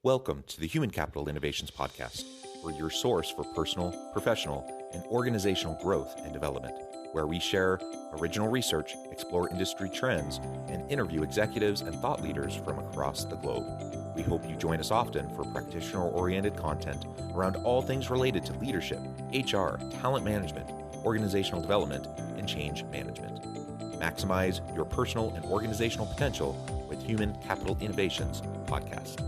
Welcome to the Human Capital Innovations Podcast. We're your source for personal, professional, and organizational growth and development, where we share original research, explore industry trends, and interview executives and thought leaders from across the globe. We hope you join us often for practitioner-oriented content around all things related to leadership, HR, talent management, organizational development, and change management. Maximize your personal and organizational potential with Human Capital Innovations Podcast.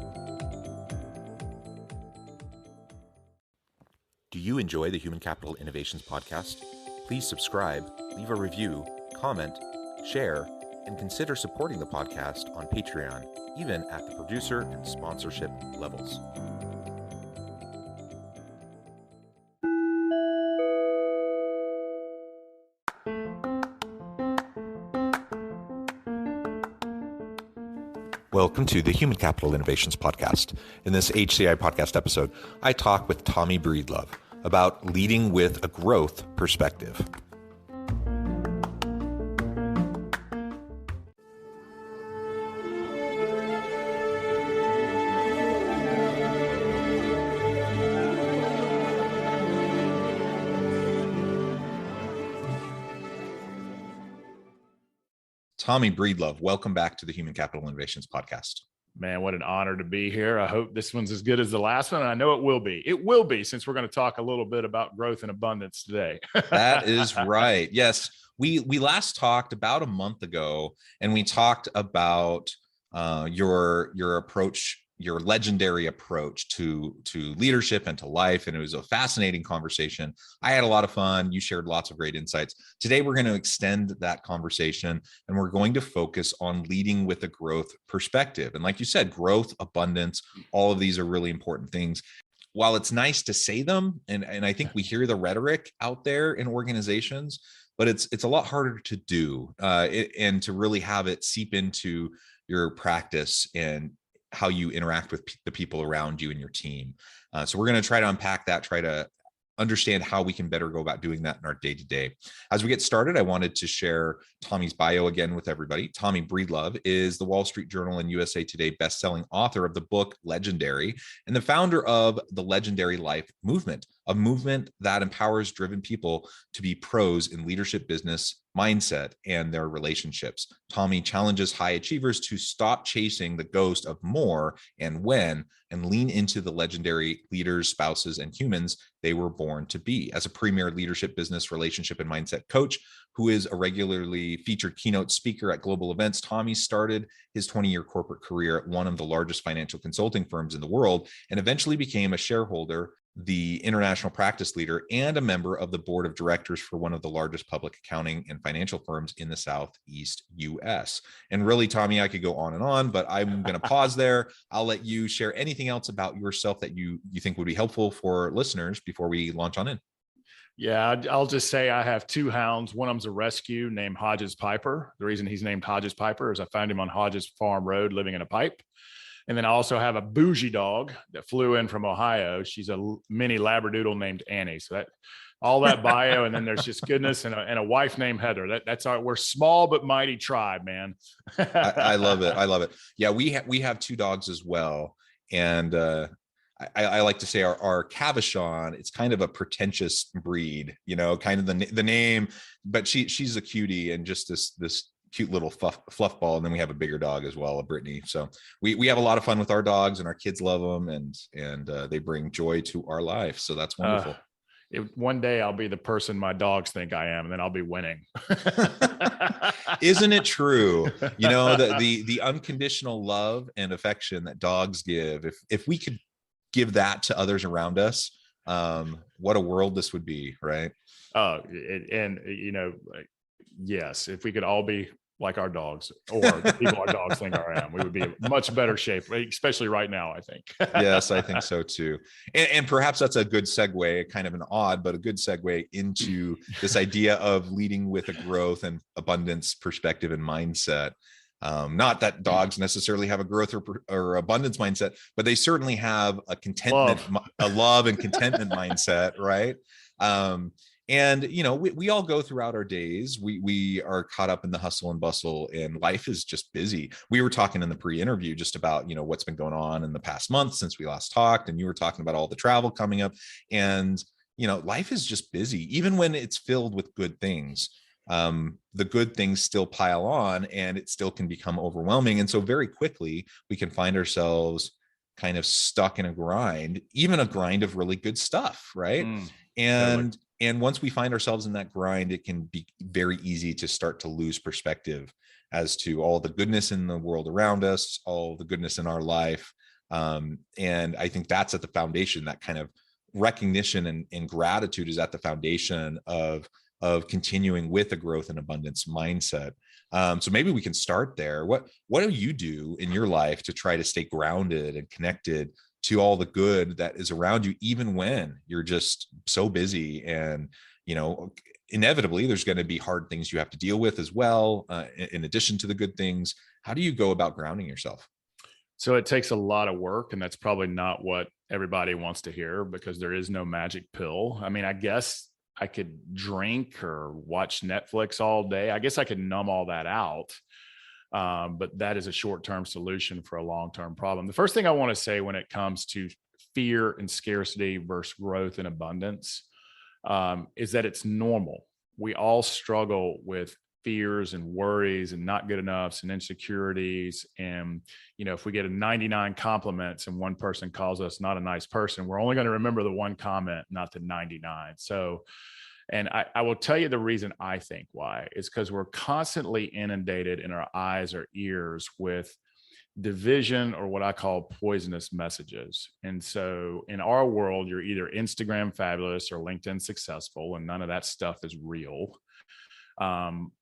Do you enjoy the Human Capital Innovations Podcast? Please subscribe, leave a review, comment, share, and consider supporting the podcast on Patreon, even at the producer and sponsorship levels. Welcome to the Human Capital Innovations Podcast. In this HCI podcast episode, I talk with Tommy Breedlove about leading with a growth perspective. Tommy Breedlove, welcome back to the Human Capital Innovations Podcast. Man, what an honor to be here. I hope this one's as good as the last one. And I know it will be. It will be, since we're going to talk a little bit about growth and abundance today. That is right. Yes. We last talked about a month ago, and we talked about your approach, your legendary approach to leadership and to life. And it was a fascinating conversation. I had a lot of fun. You shared lots of great insights. Today, we're going to extend that conversation, and we're going to focus on leading with a growth perspective. And like you said, growth, abundance, all of these are really important things. While it's nice to say them, and I think we hear the rhetoric out there in organizations, but it's a lot harder to do and to really have it seep into your practice and how you interact with the people around you and your team. So we're going to try to unpack that, try to understand how we can better go about doing that in our day-to-day. As we get started, I wanted to share Tommy's bio again with everybody. Tommy Breedlove is the Wall Street Journal and USA Today best-selling author of the book Legendary and the founder of the Legendary Life movement, a movement that empowers driven people to be pros in leadership, business, mindset, and their relationships. Tommy challenges high achievers to stop chasing the ghost of more and when, and lean into the legendary leaders, spouses, and humans they were born to be. As a premier leadership, business, relationship, and mindset coach who is a regularly featured keynote speaker at global events, Tommy started his 20-year corporate career at one of the largest financial consulting firms in the world and eventually became a shareholder, the international practice leader, and a member of the board of directors for one of the largest public accounting and financial firms in the Southeast US. And really, Tommy, I could go on and on, but I'm going to pause there. I'll let you share anything else about yourself that you think would be helpful for listeners before we launch on in. Yeah, I'll just say I have two hounds. One of them's a rescue named Hodges Piper. The reason he's named Hodges Piper is I found him on Hodges Farm Road living in a pipe. And then I also have a bougie dog that flew in from Ohio. She's a mini Labradoodle named Annie. So that all that bio, and then there's just goodness and a wife named Heather. That's our, we're small but mighty tribe, man. I love it. I love it. Yeah, we have two dogs as well, and I like to say our Cavachon, it's kind of a pretentious breed, you know, kind of the name, but she's a cutie and just this cute little fluff ball. And then we have a bigger dog as well, a Brittany. So we have a lot of fun with our dogs, and our kids love them, and they bring joy to our life. So that's wonderful. One day I'll be the person my dogs think I am, and then I'll be winning. Isn't it true? You know, the unconditional love and affection that dogs give, if we could give that to others around us, what a world this would be, right? Yes, if we could all be like our dogs, or the people our dogs think I am, we would be in much better shape, especially right now, I think. Yes, I think so too. And perhaps that's a good segue, kind of an odd, but a good segue into this idea of leading with a growth and abundance perspective and mindset. Not that dogs necessarily have a growth or abundance mindset, but they certainly have a contentment, a love and contentment mindset, right? And we all go throughout our days. We are caught up in the hustle and bustle, and life is just busy. We were talking in the pre-interview just about what's been going on in the past month since we last talked, and you were talking about all the travel coming up. And life is just busy, even when it's filled with good things. The good things still pile on, and it still can become overwhelming. And so very quickly we can find ourselves kind of stuck in a grind, even a grind of really good stuff, right? Totally. And once we find ourselves in that grind, it can be very easy to start to lose perspective as to all the goodness in the world around us, all the goodness in our life. And I think that's at the foundation. That kind of recognition and gratitude is at the foundation of continuing with a growth and abundance mindset. So maybe we can start there. What do you do in your life to try to stay grounded and connected to all the good that is around you, even when you're just so busy? And inevitably there's going to be hard things you have to deal with as well, in addition to the good things. How do you go about grounding yourself? So it takes a lot of work, and that's probably not what everybody wants to hear, because there is no magic pill. I mean, I guess I could drink or watch Netflix all day. I guess I could numb all that out. But that is a short-term solution for a long-term problem. The first thing I want to say when it comes to fear and scarcity versus growth and abundance, is that it's normal. We all struggle with fears and worries and not good enoughs and insecurities. And, if we get a 99 compliments and one person calls us not a nice person, we're only going to remember the one comment, not the 99. So, and I will tell you the reason I think why is because we're constantly inundated in our eyes or ears with division, or what I call poisonous messages. And so in our world, you're either Instagram fabulous or LinkedIn successful, and none of that stuff is real.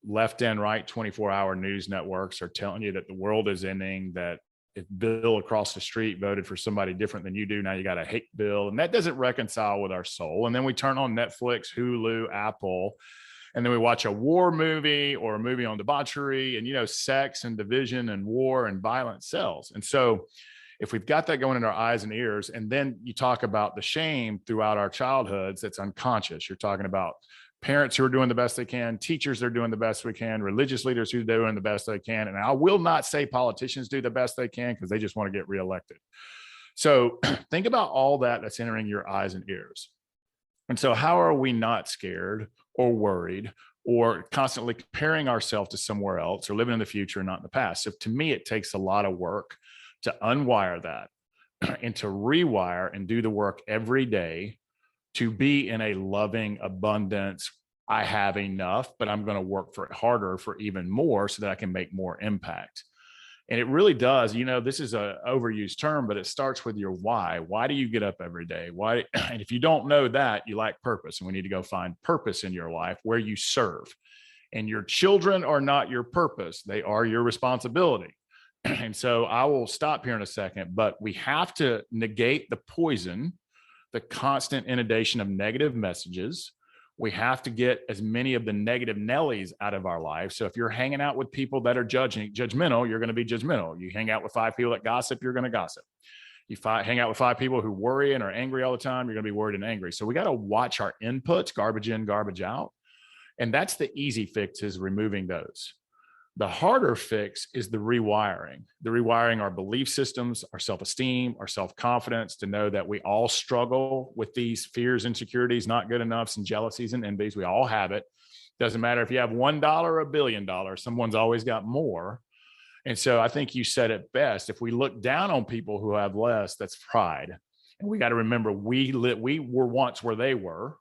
Left and right 24-hour news networks are telling you that the world is ending, that if Bill across the street voted for somebody different than you do, now you got to hate Bill. And that doesn't reconcile with our soul. And then we turn on Netflix, Hulu, Apple, and then we watch a war movie or a movie on debauchery, and sex and division and war and violence sells. And so if we've got that going in our eyes and ears, and then you talk about the shame throughout our childhoods that's unconscious, you're talking about parents who are doing the best they can, teachers that are doing the best we can, religious leaders who are doing the best they can. And I will not say politicians do the best they can, because they just want to get reelected. So think about all that that's entering your eyes and ears. And so how are we not scared or worried or constantly comparing ourselves to somewhere else or living in the future and not in the past? So to me, it takes a lot of work to unwire that and to rewire and do the work every day to be in a loving abundance. I have enough, but I'm going to work for it harder for even more so that I can make more impact. And it really does, this is an overused term, but it starts with your why. Why do you get up every day? Why? And if you don't know that, you lack purpose. And we need to go find purpose in your life where you serve. And your children are not your purpose. They are your responsibility. And so I will stop here in a second, but we have to negate the poison, the constant inundation of negative messages. We have to get as many of the negative Nellies out of our life. So if you're hanging out with people that are judgmental, you're going to be judgmental. You hang out with 5 people that gossip, you're going to gossip. You hang out with 5 people who worry and are angry all the time, you're going to be worried and angry. So we got to watch our inputs, garbage in, garbage out. And that's the easy fix, is removing those. The harder fix is the rewiring our belief systems, our self-esteem, our self-confidence, to know that we all struggle with these fears, insecurities, not good enoughs, and jealousies and envies. We all have it. Doesn't matter if you have $1 or $1 billion, someone's always got more. And so I think you said it best. If we look down on people who have less, that's pride. And we got to remember, we were once where they were.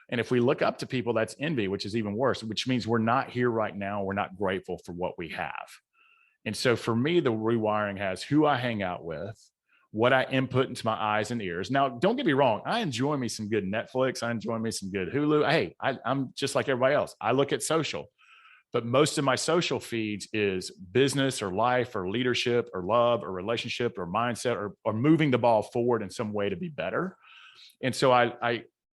And if we look up to people, that's envy, which is even worse, which means we're not here right now. We're not grateful for what we have. And so for me, the rewiring has who I hang out with, what I input into my eyes and ears. Now, don't get me wrong. I enjoy me some good Netflix. I enjoy me some good Hulu. Hey, I'm just like everybody else. I look at social, but most of my social feeds is business or life or leadership or love or relationship or mindset or moving the ball forward in some way to be better. And so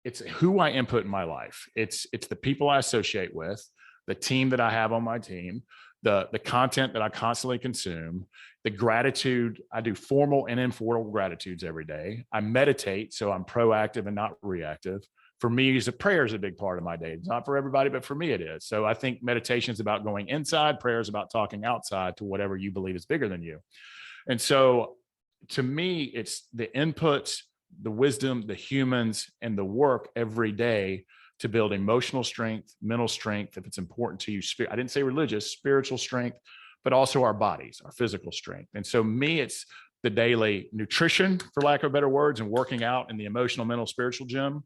it's who I input in my life. It's the people I associate with, the team that I have on my team, the content that I constantly consume, the gratitude. I do formal and informal gratitudes every day. I meditate, so I'm proactive and not reactive. For me, prayer is a big part of my day. It's not for everybody, but for me it is. So I think meditation is about going inside, prayer is about talking outside to whatever you believe is bigger than you. And so to me, it's the inputs, the wisdom, the humans, and the work every day to build emotional strength, mental strength, if it's important to you. I didn't say religious, spiritual strength, but also our bodies, our physical strength. And so me, it's the daily nutrition, for lack of better words, and working out in the emotional, mental, spiritual gym.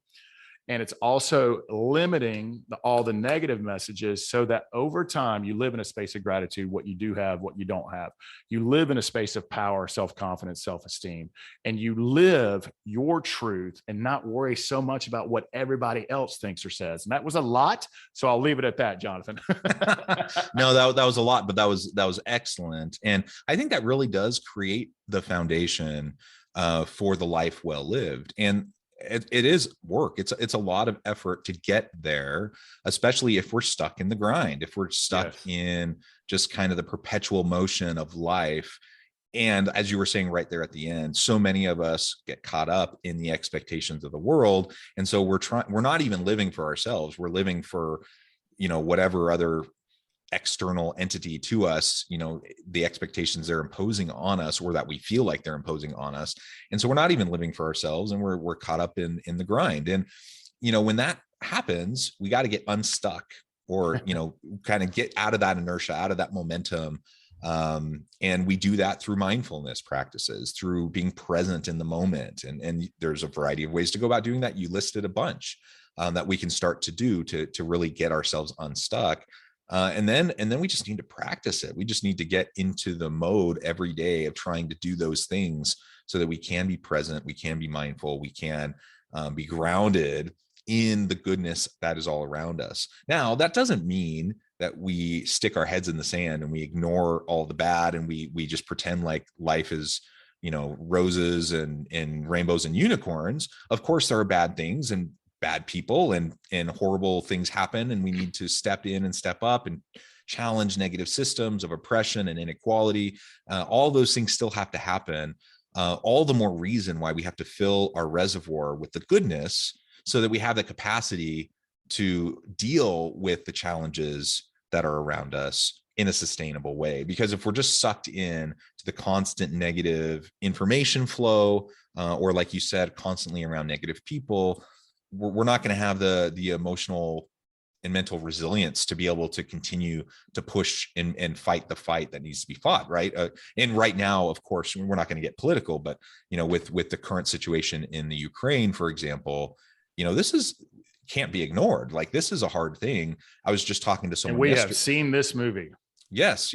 And it's also limiting all the negative messages so that over time you live in a space of gratitude, what you do have, what you don't have. You live in a space of power, self-confidence, self-esteem, and you live your truth and not worry so much about what everybody else thinks or says. And that was a lot. So I'll leave it at that, Jonathan. No, that was a lot, but that was excellent. And I think that really does create the foundation for the life well lived. And it is work. It's a lot of effort to get there, especially if we're stuck in the grind, if we're stuck in just kind of the perpetual motion of life. And as you were saying right there at the end, so many of us get caught up in the expectations of the world. And so we're not even living for ourselves. We're living for, whatever other external entity to us, the expectations they're imposing on us, or that we feel like they're imposing on us. And so we're not even living for ourselves, and we're caught up in the grind. And when that happens, we got to get unstuck, or kind of get out of that inertia, out of that momentum. And we do that through mindfulness practices, through being present in the moment. And there's a variety of ways to go about doing that. You listed a bunch that we can start to do to really get ourselves unstuck. And then we just need to practice it. We just need to get into the mode every day of trying to do those things so that we can be present, we can be mindful, we can be grounded in the goodness that is all around us. Now, that doesn't mean that we stick our heads in the sand and we ignore all the bad and we just pretend like life is, roses and rainbows and unicorns. Of course, there are bad things and bad people and horrible things happen, and we need to step in and step up and challenge negative systems of oppression and inequality. All those things still have to happen. All the more reason why we have to fill our reservoir with the goodness so that we have the capacity to deal with the challenges that are around us in a sustainable way. Because if we're just sucked in to the constant negative information flow, or like you said, constantly around negative people, we're not going to have the emotional and mental resilience to be able to continue to push and fight the fight that needs to be fought, right? And right now, of course, we're not going to get political, but with the current situation in the Ukraine, for example, this can't be ignored. Like, this is a hard thing. I was just talking to someone. And we have seen this movie. Yes.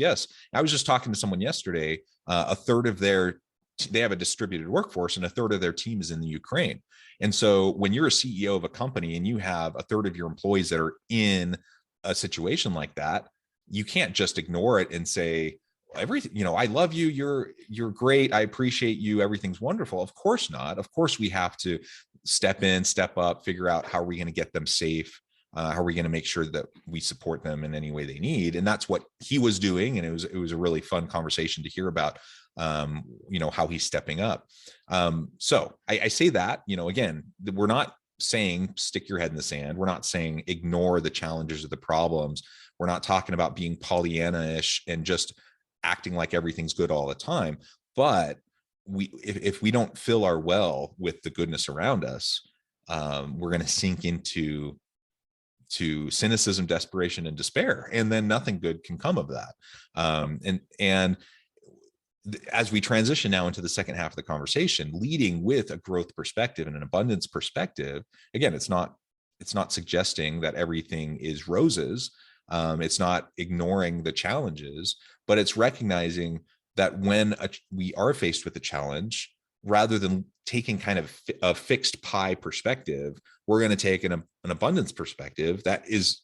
I was just talking to someone yesterday. A third of they have a distributed workforce, and a third of their team is in the Ukraine. And so when you're a CEO of a company and you have a third of your employees that are in a situation like that, you can't just ignore it and say, everything, I love you, you're great, I appreciate you, everything's wonderful. Of course not. Of course we have to step in, step up, figure out how are we going to get them safe. How are we going to make sure that we support them in any way they need? And that's what he was doing. And it was a really fun conversation to hear about, how he's stepping up. So I say that, again, we're not saying stick your head in the sand. We're not saying ignore the challenges or the problems. We're not talking about being Pollyanna-ish and just acting like everything's good all the time. But if we don't fill our well with the goodness around us, we're going to sink into cynicism, desperation, and despair, and then nothing good can come of that. And as we transition now into the second half of the conversation, leading with a growth perspective and an abundance perspective, again, it's not suggesting that everything is roses. It's not ignoring the challenges, but it's recognizing that when we are faced with a challenge, rather than taking kind of a fixed pie perspective, we're going to take an abundance perspective. That is,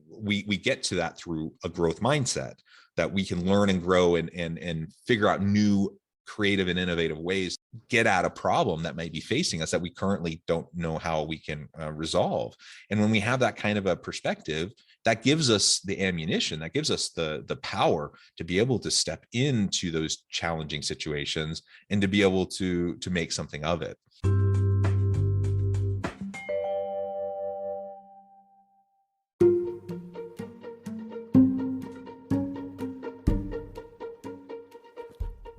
we get to that through a growth mindset, that we can learn and grow and figure out new creative and innovative ways to get at a problem that might be facing us that we currently don't know how we can resolve. And when we have that kind of a perspective, that gives us the ammunition, that gives us the power to be able to step into those challenging situations and to be able to make something of it.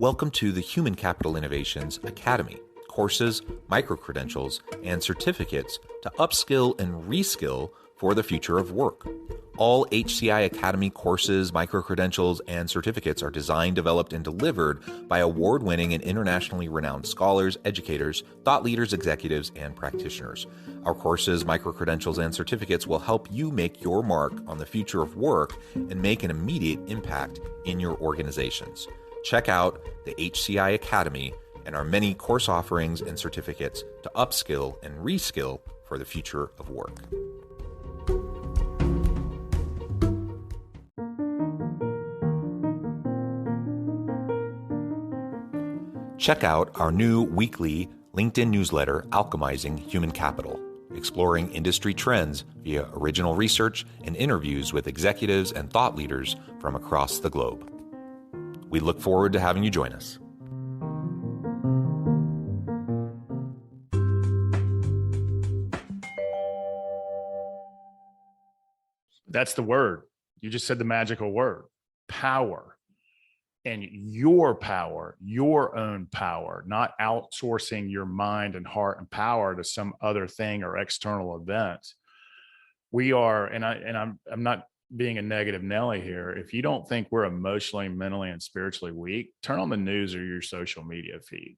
Welcome to the Human Capital Innovations Academy. Courses, micro-credentials, and certificates to upskill and reskill for the future of work. All HCI Academy courses, micro-credentials, and certificates are designed, developed, and delivered by award-winning and internationally renowned scholars, educators, thought leaders, executives, and practitioners. Our courses, micro-credentials, and certificates will help you make your mark on the future of work and make an immediate impact in your organizations. Check out the HCI Academy and our many course offerings and certificates to upskill and reskill for the future of work. Check out our new weekly LinkedIn newsletter, Alchemizing Human Capital, exploring industry trends via original research and interviews with executives and thought leaders from across the globe. We look forward to having you join us. That's the word. You just said the magical word, power. And your power, your own power, not outsourcing your mind and heart and power to some other thing or external event. We are, and I'm not being a negative Nelly here. If you don't think we're emotionally, mentally, and spiritually weak, turn on the news or your social media feed.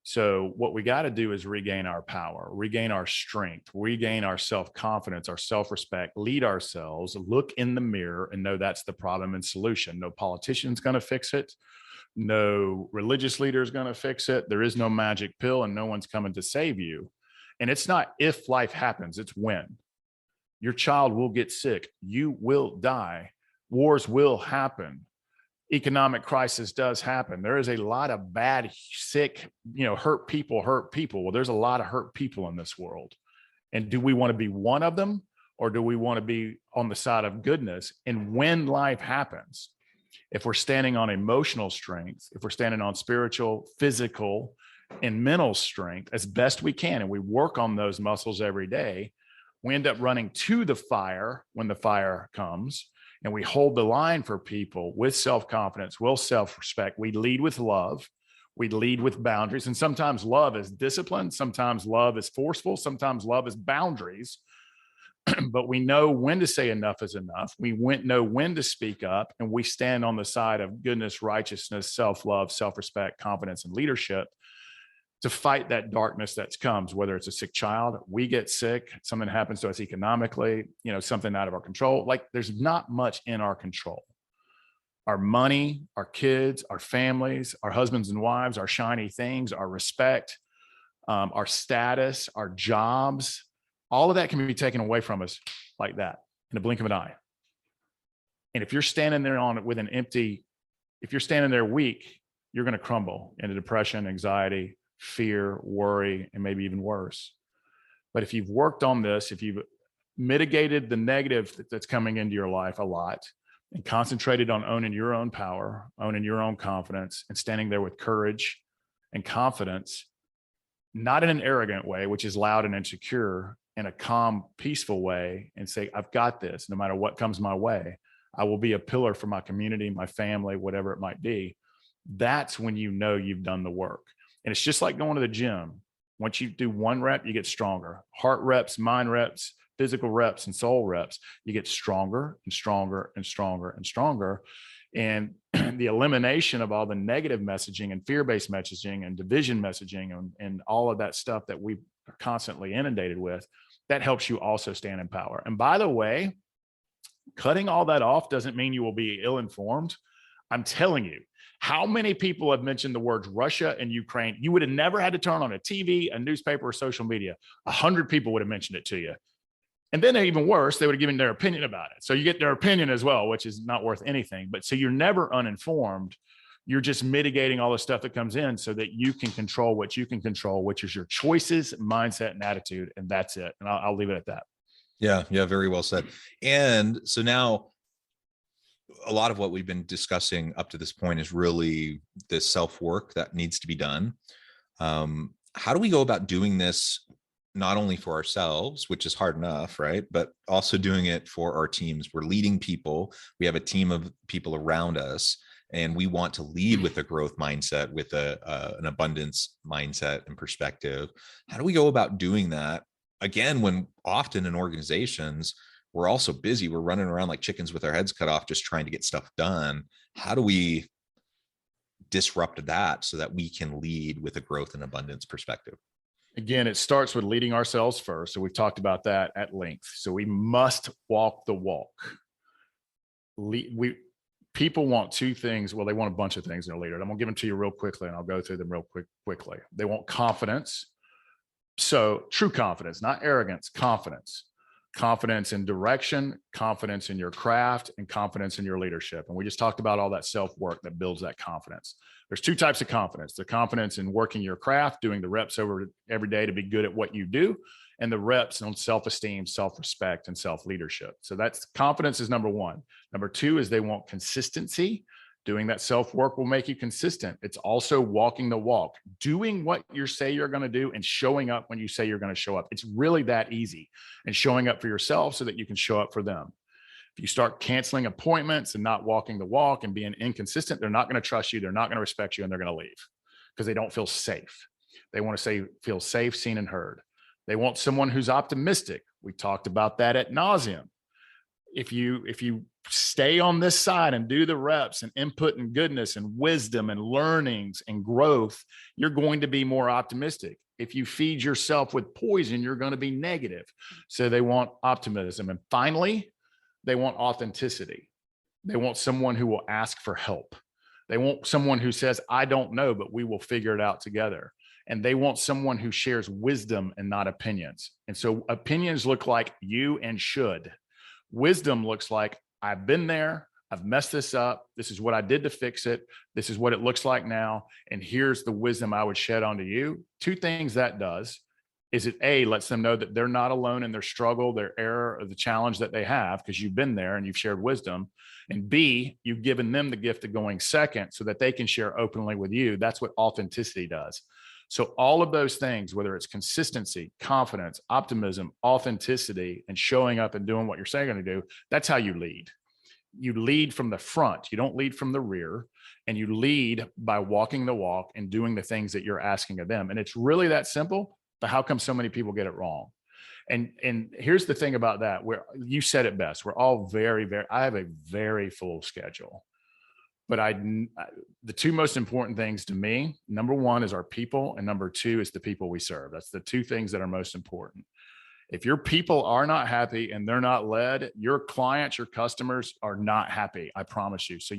So what we got to do is regain our power, regain our strength, regain our self-confidence, our self-respect, lead ourselves, look in the mirror and know that's the problem and solution. No politician's going to fix it. No religious leader is going to fix it. There is no magic pill and no one's coming to save you. And it's not if life happens, it's when. Your child will get sick. You will die. Wars will happen. Economic crisis does happen. There is a lot of bad, sick, hurt people. Well, there's a lot of hurt people in this world. And do we want to be one of them, or do we want to be on the side of goodness? And when life happens, if we're standing on emotional strength, if we're standing on spiritual, physical, and mental strength as best we can, and we work on those muscles every day, we end up running to the fire when the fire comes. And we hold the line for people with self-confidence, with self-respect. We lead with love. We lead with boundaries. And sometimes love is discipline. Sometimes love is forceful. Sometimes love is boundaries. But we know when to say enough is enough. We know when to speak up. And we stand on the side of goodness, righteousness, self-love, self-respect, confidence, and leadership to fight that darkness that comes, whether it's a sick child, we get sick, something happens to us economically, something out of our control. Like there's not much in our control. Our money, our kids, our families, our husbands and wives, our shiny things, our respect, our status, our jobs, all of that can be taken away from us like that in a blink of an eye. And if you're standing there if you're standing there weak, you're going to crumble into depression, anxiety, fear, worry, and maybe even worse. But if you've worked on this, if you've mitigated the negative that's coming into your life a lot and concentrated on owning your own power, owning your own confidence, and standing there with courage and confidence, not in an arrogant way, which is loud and insecure, in a calm, peaceful way, and say, I've got this, no matter what comes my way. I will be a pillar for my community, my family, whatever it might be. That's when you know you've done the work. And it's just like going to the gym. Once you do one rep, you get stronger. Heart reps, mind reps, physical reps, and soul reps. You get stronger and stronger and stronger and stronger. And the elimination of all the negative messaging and fear-based messaging and division messaging and all of that stuff that we are constantly inundated with, that helps you also stand in power. And by the way, cutting all that off doesn't mean you will be ill-informed. I'm telling you, how many people have mentioned the words Russia and Ukraine? You would have never had to turn on a TV, a newspaper, or social media. 100 people would have mentioned it to you. And then even worse, they would have given their opinion about it. So you get their opinion as well, which is not worth anything. But so you're never uninformed. You're just mitigating all the stuff that comes in so that you can control what you can control, which is your choices, mindset, and attitude. And that's it. And I'll leave it at that. Yeah. Very well said. And so now, a lot of what we've been discussing up to this point is really this self-work that needs to be done. How do we go about doing this, not only for ourselves, which is hard enough, right? But also doing it for our teams. We're leading people. We have a team of people around us. and we want to lead with a growth mindset, with an abundance mindset and perspective. How do we go about doing that? Again, when often in organizations, we're also busy, we're running around like chickens with our heads cut off, just trying to get stuff done. How do we disrupt that so that we can lead with a growth and abundance perspective? Again, it starts with leading ourselves first. So we've talked about that at length. So we must walk the walk. People want two things. Well, they want a bunch of things in a leader. I'm gonna give them to you real quickly, and I'll go through them real quickly. They want confidence. So true confidence, not arrogance, confidence. Confidence in direction, confidence in your craft, and confidence in your leadership. And we just talked about all that self-work that builds that confidence. There's two types of confidence: the confidence in working your craft, doing the reps over every day to be good at what you do, and the reps on self-esteem, self-respect, and self-leadership. So that's confidence is number one. Number two is they want consistency. Doing that self-work will make you consistent. It's also walking the walk, doing what you say you're going to do and showing up when you say you're going to show up. It's really that easy, and showing up for yourself so that you can show up for them. If you start canceling appointments and not walking the walk and being inconsistent, they're not going to trust you. They're not going to respect you, and they're going to leave because they don't feel safe. They want to feel safe, seen, and heard. They want someone who's optimistic. We talked about that ad nauseum. If you stay on this side and do the reps and input and goodness and wisdom and learnings and growth, you're going to be more optimistic. If you feed yourself with poison, you're going to be negative. So they want optimism. And finally, they want authenticity. They want someone who will ask for help. They want someone who says, I don't know, but we will figure it out together. And they want someone who shares wisdom and not opinions. And so opinions look like you and should. Wisdom looks like, I've been there, I've messed this up, this is what I did to fix it, this is what it looks like now, and here's the wisdom I would shed onto you. Two things that does is it A, lets them know that they're not alone in their struggle, their error, or the challenge that they have, because you've been there and you've shared wisdom. And B, you've given them the gift of going second so that they can share openly with you. That's what authenticity does. So all of those things, whether it's consistency, confidence, optimism, authenticity, and showing up and doing what you're saying you're going to do, that's how you lead. You lead from the front. You don't lead from the rear, and you lead by walking the walk and doing the things that you're asking of them. And it's really that simple, but how come so many people get it wrong? And here's the thing about that, where you said it best. We're all I have a very full schedule. But the two most important things to me, number one is our people, and number two is the people we serve. That's the two things that are most important. If your people are not happy and they're not led, your clients, your customers are not happy. I promise you. So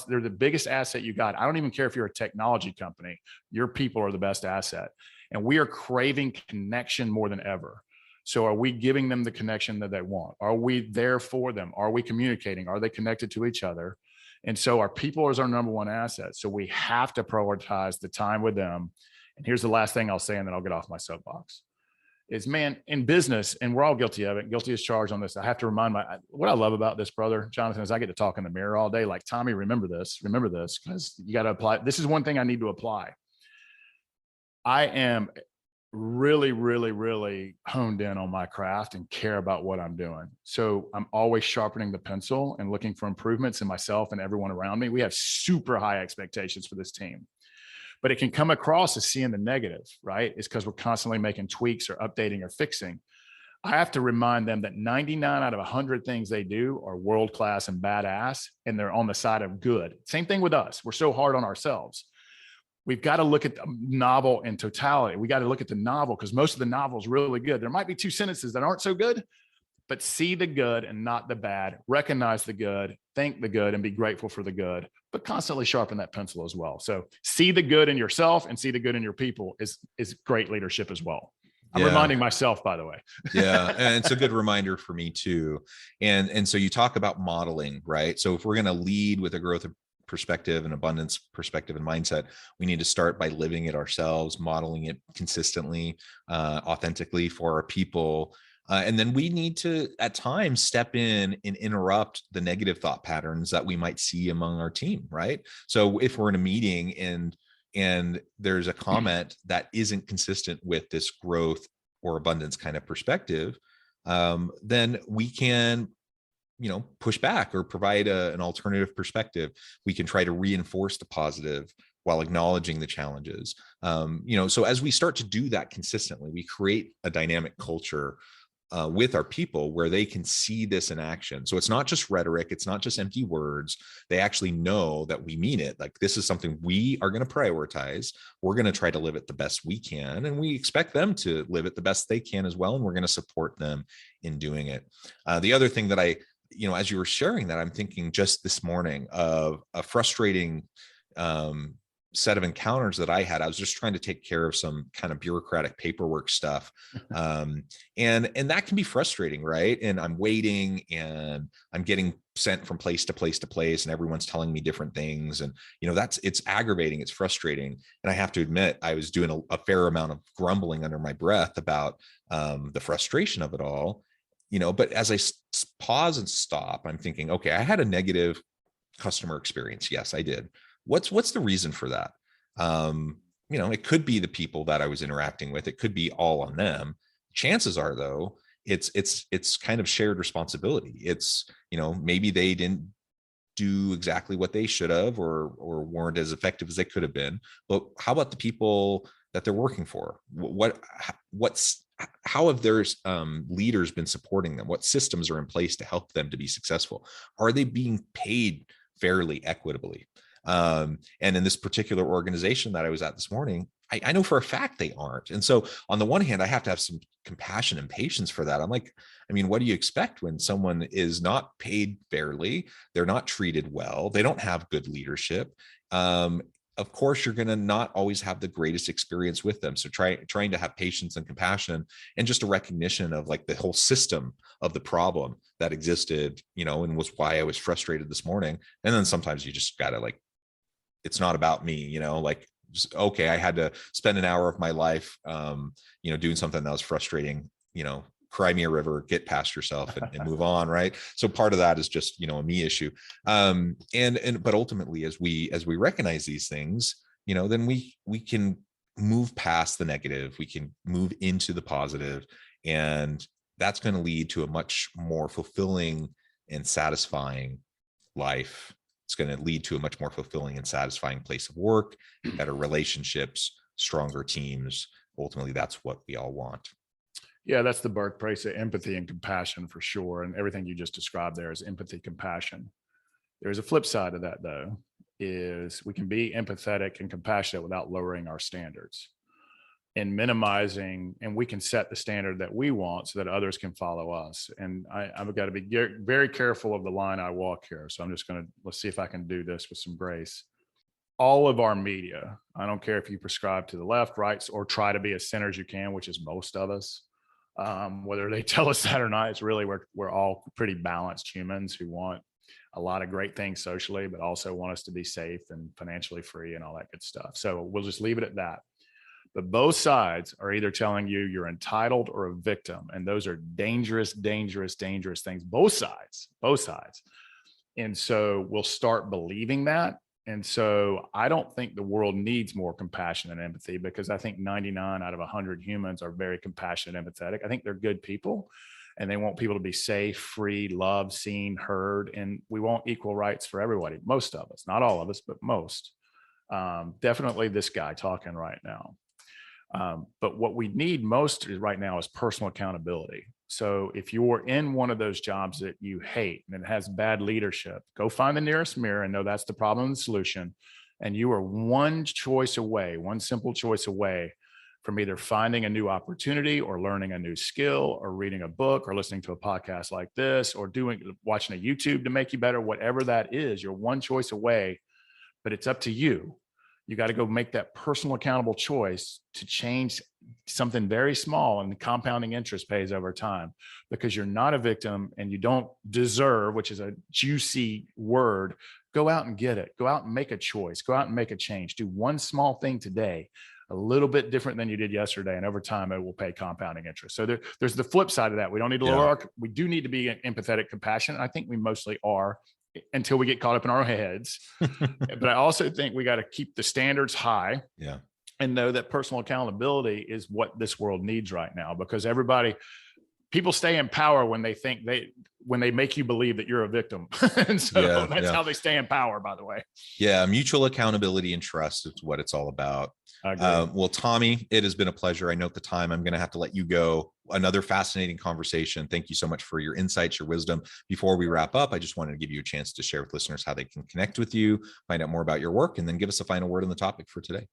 they're the biggest asset you got. I don't even care if you're a technology company, your people are the best asset. And we are craving connection more than ever. So are we giving them the connection that they want? Are we there for them? Are we communicating? Are they connected to each other? And so our people is our number one asset. So we have to prioritize the time with them. And here's the last thing I'll say, and then I'll get off my soapbox, is, man, in business, and we're all guilty of it, guilty as charged on this. I have to remind what I love about this, brother Jonathan, is I get to talk in the mirror all day. Like, Tommy, remember this, because you got to apply. This is one thing I need to apply. I am really, really, really honed in on my craft and care about what I'm doing. So I'm always sharpening the pencil and looking for improvements in myself and everyone around me. We have super high expectations for this team, but it can come across as seeing the negative, right? It's because we're constantly making tweaks or updating or fixing. I have to remind them that 99 out of 100 things they do are world-class and badass, and they're on the side of good. Same thing with us. We're so hard on ourselves. We've got to look at the novel in totality. We got to look at the novel, because most of the novel is really good. There might be two sentences that aren't so good, but see the good and not the bad. Recognize the good, think the good, and be grateful for the good, but constantly sharpen that pencil as well. So see the good in yourself and see the good in your people is great leadership as well. I'm reminding myself, by the way. Yeah. And it's a good reminder for me too. And so you talk about modeling, right? So if we're going to lead with a growth perspective and abundance perspective and mindset, we need to start by living it ourselves, modeling it consistently, authentically for our people. And then we need to, at times, step in and interrupt the negative thought patterns that we might see among our team, right? So if we're in a meeting and there's a comment that isn't consistent with this growth or abundance kind of perspective, then we can push back or provide an alternative perspective. We can try to reinforce the positive while acknowledging the challenges. So as we start to do that consistently, we create a dynamic culture with our people where they can see this in action. So it's not just rhetoric, it's not just empty words. They actually know that we mean it. Like, this is something we are going to prioritize. We're going to try to live it the best we can, and we expect them to live it the best they can as well. And we're going to support them in doing it. The other thing that as you were sharing that, I'm thinking just this morning of a frustrating set of encounters that I had. I was just trying to take care of some kind of bureaucratic paperwork stuff. And that can be frustrating, right? And I'm waiting and I'm getting sent from place to place to place, and everyone's telling me different things. And, it's aggravating, it's frustrating. And I have to admit, I was doing a fair amount of grumbling under my breath about the frustration of it all, but as I pause and stop, I'm thinking, okay, I had a negative customer experience. Yes, I did. What's the reason for that? It could be the people that I was interacting with. It could be all on them. Chances are, though, it's kind of shared responsibility. It's, maybe they didn't do exactly what they should have, or weren't as effective as they could have been. But how about the people that they're working for? How have their leaders been supporting them? What systems are in place to help them to be successful? Are they being paid fairly, equitably? And in this particular organization that I was at this morning, I know for a fact they aren't. And so on the one hand, I have to have some compassion and patience for that. I'm like, what do you expect when someone is not paid fairly? They're not treated well. They don't have good leadership. Of course, you're going to not always have the greatest experience with them. So trying to have patience and compassion, and just a recognition of like the whole system of the problem that existed, and was why I was frustrated this morning. And then sometimes you just got to it's not about me, okay, I had to spend an hour of my life, doing something that was frustrating, cry me a river, get past yourself and move on. Right. So part of that is just, a me issue. But ultimately, as we recognize these things, then we can move past the negative, we can move into the positive, and that's going to lead to a much more fulfilling and satisfying life. It's going to lead to a much more fulfilling and satisfying place of work, better relationships, stronger teams. Ultimately, that's what we all want. Yeah, that's the birthplace of empathy and compassion for sure. And everything you just described there is empathy, compassion. There's a flip side of that, though, is we can be empathetic and compassionate without lowering our standards and minimizing, and we can set the standard that we want so that others can follow us. And I've got to be very careful of the line I walk here. So let's see if I can do this with some grace. All of our media, I don't care if you prescribe to the left, right, or try to be as center as you can, which is most of us, whether they tell us that or not, it's really, we're all pretty balanced humans who want a lot of great things socially, but also want us to be safe and financially free and all that good stuff. So we'll just leave it at that. But both sides are either telling you you're entitled or a victim. And those are dangerous, dangerous, dangerous things. Both sides. And so we'll start believing that. And so I don't think the world needs more compassion and empathy, because I think 99 out of 100 humans are very compassionate and empathetic. I think they're good people, and they want people to be safe, free, loved, seen, heard. And we want equal rights for everybody. Most of us, not all of us, but most. Definitely this guy talking right now. But what we need most right now is personal accountability. So if you're in one of those jobs that you hate and it has bad leadership, go find the nearest mirror and know that's the problem and the solution. And you are one simple choice away from either finding a new opportunity or learning a new skill or reading a book or listening to a podcast like this or watching a YouTube to make you better. Whatever that is, you're one choice away, but it's up to you. You got to go make that personal accountable choice to change something very small, and the compounding interest pays over time, because you're not a victim and you don't deserve, which is a juicy word. Go out and get it. Go out and make a choice. Go out and make a change. Do one small thing today, a little bit different than you did yesterday. And over time, it will pay compounding interest. So there's the flip side of that. We don't need to we do need to be empathetic, compassionate. I think we mostly are, until we get caught up in our heads. But I also think we got to keep the standards high. Yeah. And know that personal accountability is what this world needs right now, because people stay in power when they think when they make you believe that you're a victim. And so that's how they stay in power, by the way. Yeah. Mutual accountability and trust is what it's all about. Well, Tommy, it has been a pleasure. I note the time. I'm going to have to let you go. Another fascinating conversation. Thank you so much for your insights, your wisdom. Before we wrap up, I just wanted to give you a chance to share with listeners how they can connect with you, find out more about your work, and then give us a final word on the topic for today.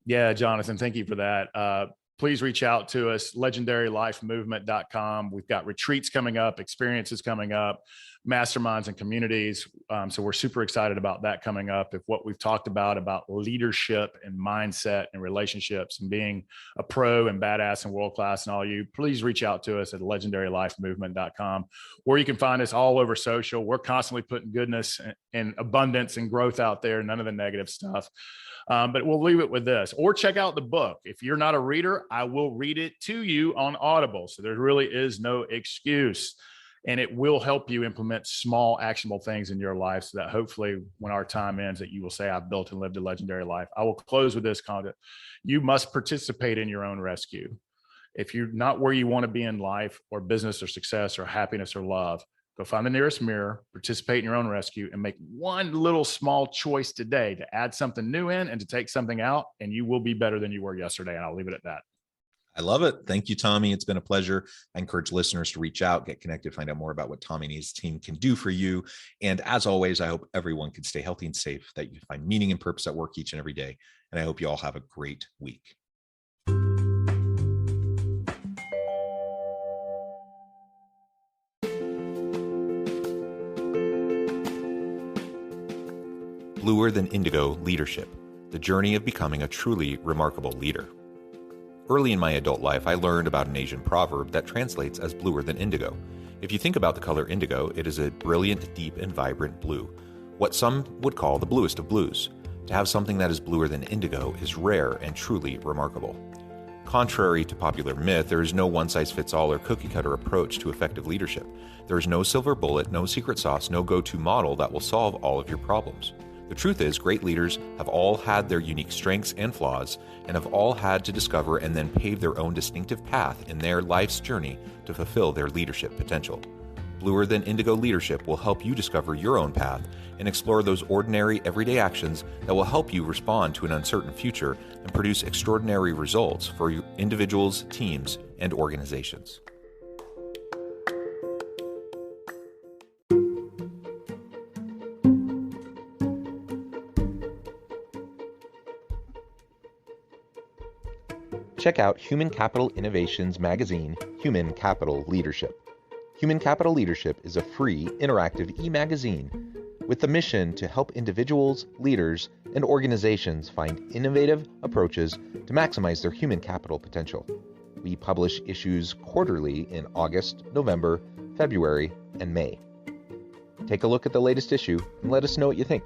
Yeah, Jonathan, thank you for that. Please reach out to us, legendarylifemovement.com. We've got retreats coming up, experiences coming up, masterminds and communities. So we're super excited about that coming up. If what we've talked about leadership and mindset and relationships and being a pro and badass and world-class and all you, please reach out to us at legendarylifemovement.com, or you can find us all over social. We're constantly putting goodness and abundance and growth out there, none of the negative stuff. But we'll leave it with this, or check out the book. If you're not a reader, I will read it to you on Audible. So there really is no excuse, and it will help you implement small actionable things in your life so that hopefully when our time ends that you will say, I've built and lived a legendary life. I will close with this comment. You must participate in your own rescue. If you're not where you want to be in life or business or success or happiness or love, go find the nearest mirror, participate in your own rescue, and make one little small choice today to add something new in and to take something out, and you will be better than you were yesterday. And I'll leave it at that. I love it. Thank you, Tommy. It's been a pleasure. I encourage listeners to reach out, get connected, find out more about what Tommy and his team can do for you. And as always, I hope everyone can stay healthy and safe, that you find meaning and purpose at work each and every day. And I hope you all have a great week. Bluer Than Indigo Leadership, the journey of becoming a truly remarkable leader. Early in my adult life, I learned about an Asian proverb that translates as bluer than indigo. If you think about the color indigo, it is a brilliant, deep, and vibrant blue, what some would call the bluest of blues. To have something that is bluer than indigo is rare and truly remarkable. Contrary to popular myth, there is no one-size-fits-all or cookie-cutter approach to effective leadership. There is no silver bullet, no secret sauce, no go-to model that will solve all of your problems. The truth is, great leaders have all had their unique strengths and flaws, and have all had to discover and then pave their own distinctive path in their life's journey to fulfill their leadership potential. Bluer Than Indigo Leadership will help you discover your own path and explore those ordinary, everyday actions that will help you respond to an uncertain future and produce extraordinary results for individuals, teams, and organizations. Check out Human Capital Innovations magazine, Human Capital Leadership. Human Capital Leadership is a free, interactive e-magazine with the mission to help individuals, leaders, and organizations find innovative approaches to maximize their human capital potential. We publish issues quarterly in August, November, February, and May. Take a look at the latest issue and let us know what you think.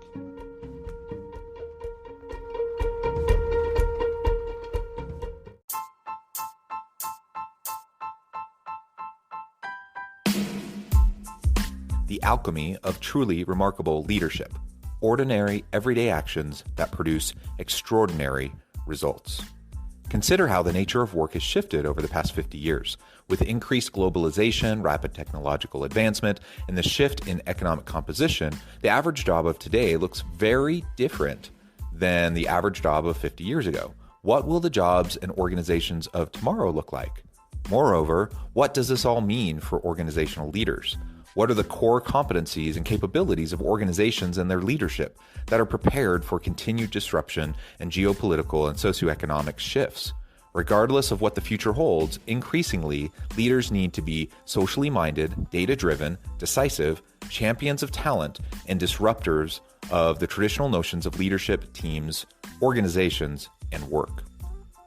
The alchemy of truly remarkable leadership. Ordinary, everyday actions that produce extraordinary results. Consider how the nature of work has shifted over the past 50 years. With increased globalization, rapid technological advancement, and the shift in economic composition, the average job of today looks very different than the average job of 50 years ago. What will the jobs and organizations of tomorrow look like? Moreover, what does this all mean for organizational leaders? What are the core competencies and capabilities of organizations and their leadership that are prepared for continued disruption and geopolitical and socioeconomic shifts? Regardless of what the future holds, increasingly, leaders need to be socially minded, data-driven, decisive, champions of talent, and disruptors of the traditional notions of leadership, teams, organizations, and work.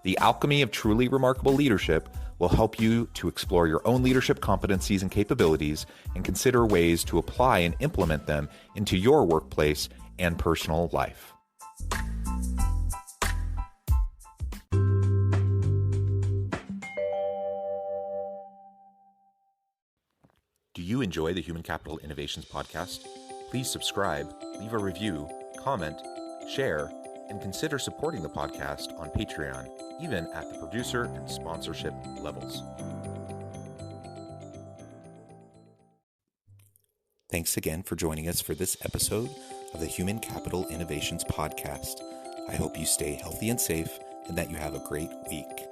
The alchemy of truly remarkable leadership will help you to explore your own leadership competencies and capabilities and consider ways to apply and implement them into your workplace and personal life. Do you enjoy the Human Capital Innovations podcast? Please subscribe, leave a review, comment, share, and consider supporting the podcast on Patreon, even at the producer and sponsorship levels. Thanks again for joining us for this episode of the Human Capital Innovations Podcast. I hope you stay healthy and safe and that you have a great week.